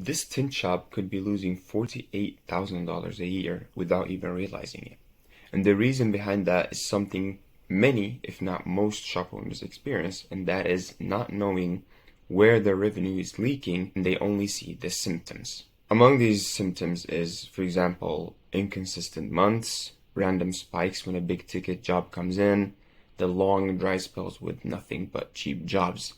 This tint shop could be losing $48,000 a year without even realizing it. And the reason behind that is something many, if not most, shop owners experience, and that is not knowing where their revenue is leaking and they only see the symptoms. Among these symptoms is, for example, inconsistent months, random spikes when a big ticket job comes in, the long dry spells with nothing but cheap jobs.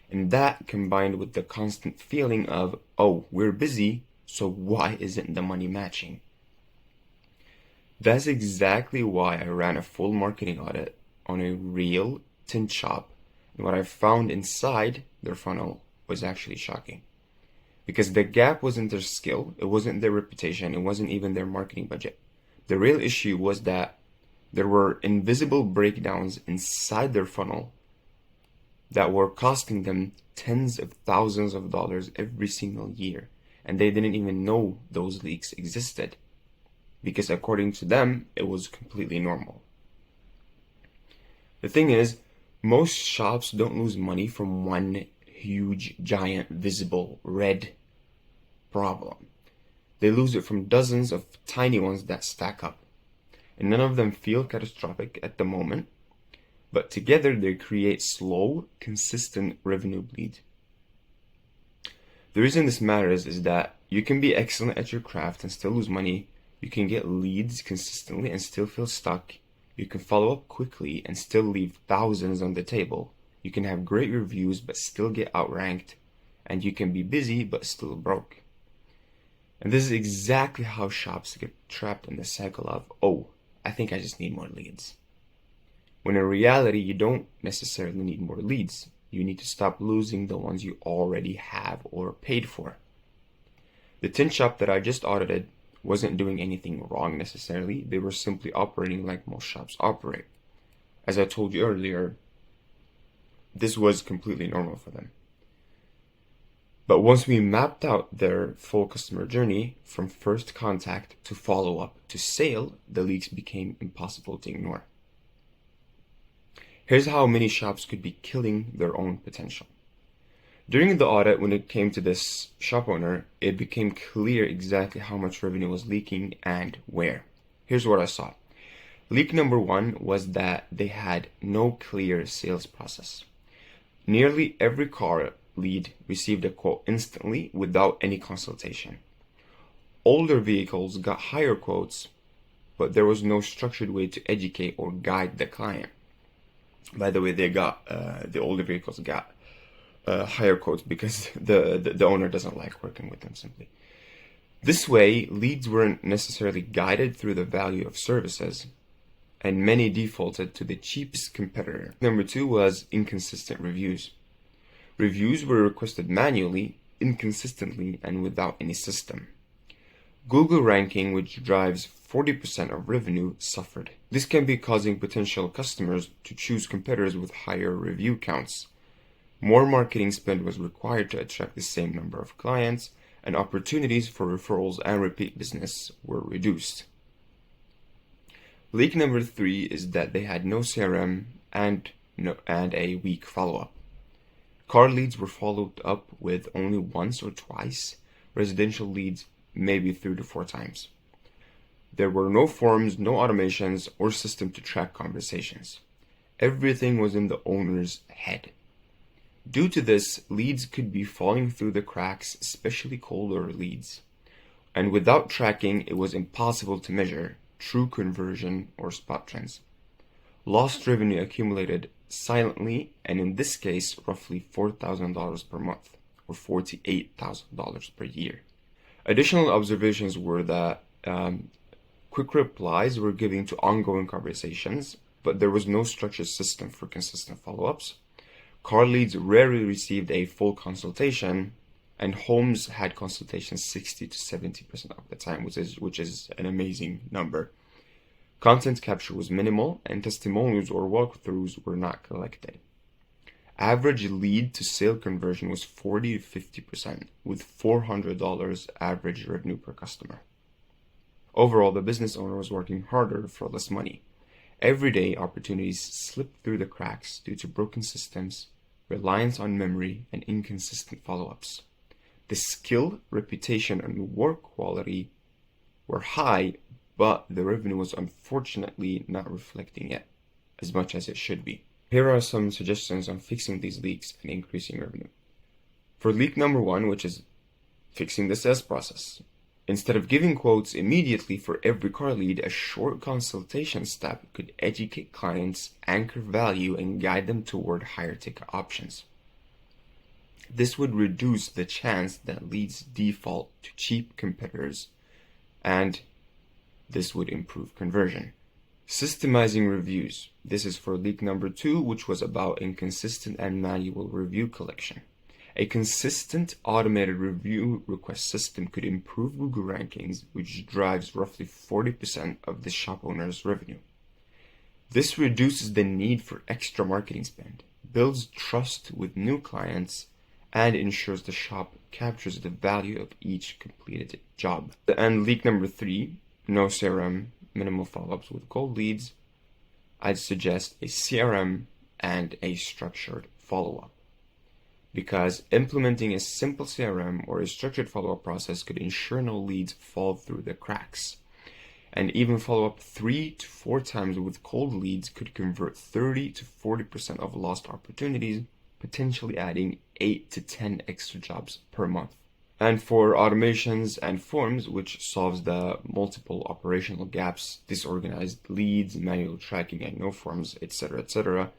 And that combined with the constant feeling of, oh, we're busy, so why isn't the money matching? That's exactly why I ran a full marketing audit on a real tint shop, and what I found inside their funnel was actually shocking. Because the gap wasn't their skill, it wasn't their reputation, it wasn't even their marketing budget. The real issue was that there were invisible breakdowns inside their funnel that were costing them tens of thousands of dollars every single year, and they didn't even know those leaks existed, because according to them, it was completely normal. The thing is, most shops don't lose money from one huge, giant, visible, red problem. They lose it from dozens of tiny ones that stack up. And none of them feel catastrophic at the moment, but together they create slow, consistent revenue bleed. The reason this matters is that you can be excellent at your craft and still lose money. You can get leads consistently and still feel stuck. You can follow up quickly and still leave thousands on the table. You can have great reviews but still get outranked. And you can be busy but still broke. And this is exactly how shops get trapped in the cycle of, oh, I think I just need more leads. When in reality, you don't necessarily need more leads. You need to stop losing the ones you already have or paid for. The tint shop that I just audited wasn't doing anything wrong necessarily. They were simply operating like most shops operate. As I told you earlier, this was completely normal for them. But once we mapped out their full customer journey, from first contact to follow-up to sale, the leaks became impossible to ignore. Here's how many shops could be killing their own potential. During the audit, when it came to this shop owner, it became clear exactly how much revenue was leaking and where. Here's what I saw. Leak number one was that they had no clear sales process. Nearly every car lead received a quote instantly without any consultation. Older vehicles got higher quotes, but there was no structured way to educate or guide the client. By the way, the older vehicles got higher quotes because the owner doesn't like working with them simply. This way, leads weren't necessarily guided through the value of services, and many defaulted to the cheapest competitor. Number two was inconsistent reviews. Reviews were requested manually, inconsistently, and without any system. Google ranking, which drives 40% of revenue, suffered. This can be causing potential customers to choose competitors with higher review counts. More marketing spend was required to attract the same number of clients, and opportunities for referrals and repeat business were reduced. Leak number three is that they had no CRM and a weak follow-up. Car leads were followed up with only once or twice, residential leads maybe 3 to 4 times. There were no forms, no automations, or system to track conversations. Everything was in the owner's head. Due to this, leads could be falling through the cracks, especially colder leads. And without tracking, it was impossible to measure true conversion or spot trends. Lost revenue accumulated silently, and in this case, roughly $4,000 per month, or $48,000 per year. Additional observations were that quick replies were given to ongoing conversations, but there was no structured system for consistent follow-ups. Car leads rarely received a full consultation, and homes had consultations 60 to 70% of the time, which is an amazing number. Content capture was minimal, and testimonials or walkthroughs were not collected. Average lead to sale conversion was 40 to 50%, with $400 average revenue per customer. Overall, the business owner was working harder for less money. Everyday opportunities slipped through the cracks due to broken systems, reliance on memory, and inconsistent follow-ups. The skill, reputation, and work quality were high, but the revenue was unfortunately not reflecting it as much as it should be. Here are some suggestions on fixing these leaks and increasing revenue. For leak number 1, which is fixing the sales process. Instead of giving quotes immediately for every car lead, a short consultation step could educate clients, anchor value, and guide them toward higher ticket options. This would reduce the chance that leads default to cheap competitors, and this would improve conversion. Systemizing reviews. This is for leak number 2, which was about inconsistent and manual review collection. A consistent automated review request system could improve Google rankings, which drives roughly 40% of the shop owner's revenue. This reduces the need for extra marketing spend, builds trust with new clients, and ensures the shop captures the value of each completed job. And leak number 3, no CRM, minimal follow-ups with cold leads. I'd suggest a CRM and a structured follow-up, because implementing a simple CRM or a structured follow-up process could ensure no leads fall through the cracks. And even follow up 3 to 4 times with cold leads could convert 30 to 40% of lost opportunities, potentially adding 8 to 10 extra jobs per month. And for automations and forms, which solves the multiple operational gaps, disorganized leads, manual tracking and no forms, etc., etc.,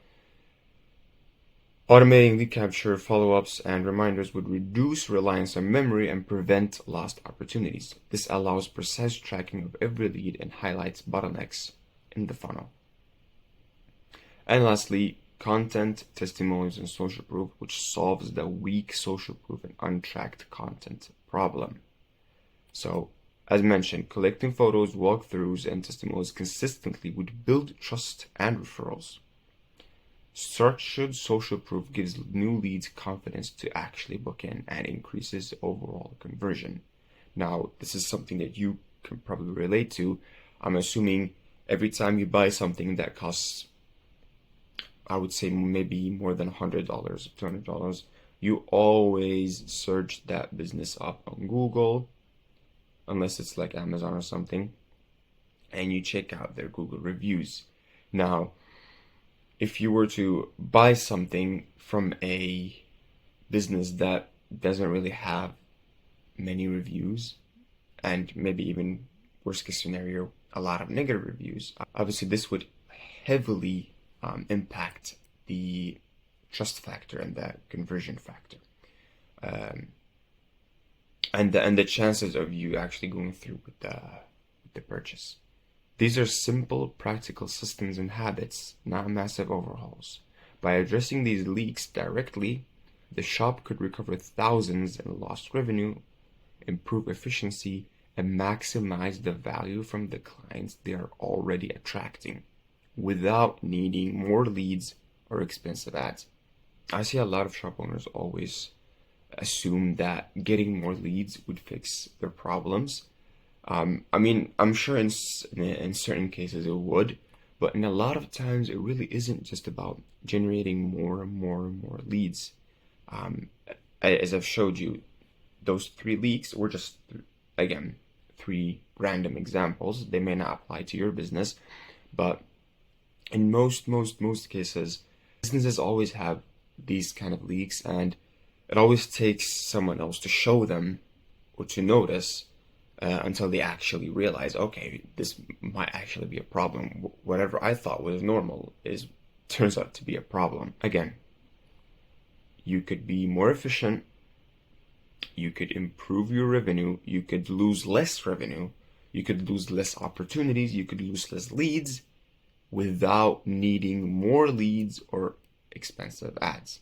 automating lead capture, follow-ups, and reminders would reduce reliance on memory and prevent lost opportunities. This allows precise tracking of every lead and highlights bottlenecks in the funnel. And lastly, content, testimonials, and social proof, which solves the weak social proof and untracked content problem. So, as mentioned, collecting photos, walkthroughs, and testimonials consistently would build trust and referrals. Structured social proof gives new leads confidence to actually book in and increases overall conversion. Now, this is something that you can probably relate to. I'm assuming every time you buy something that costs, I would say maybe more than $100, $200, you always search that business up on Google, unless it's like Amazon or something, and you check out their Google reviews. Now, if you were to buy something from a business that doesn't really have many reviews, and maybe even worst case scenario, a lot of negative reviews, obviously this would heavily impact the trust factor and the conversion factor, and the chances of you actually going through with the purchase. These are simple, practical systems and habits, not massive overhauls. By addressing these leaks directly, the shop could recover thousands in lost revenue, improve efficiency, and maximize the value from the clients they are already attracting, without needing more leads or expensive ads. I see a lot of shop owners always assume that getting more leads would fix their problems. I mean, I'm sure in certain cases it would, but in a lot of times it really isn't just about generating more and more and more leads. As I've showed you, those 3 leaks were just, again, 3 random examples. They may not apply to your business, but in most cases, businesses always have these kind of leaks, and it always takes someone else to show them or to notice until they actually realize, okay, this might actually be a problem. Whatever I thought was normal turns out to be a problem. Again, you could be more efficient, you could improve your revenue, you could lose less revenue, you could lose less opportunities, you could lose less leads without needing more leads or expensive ads.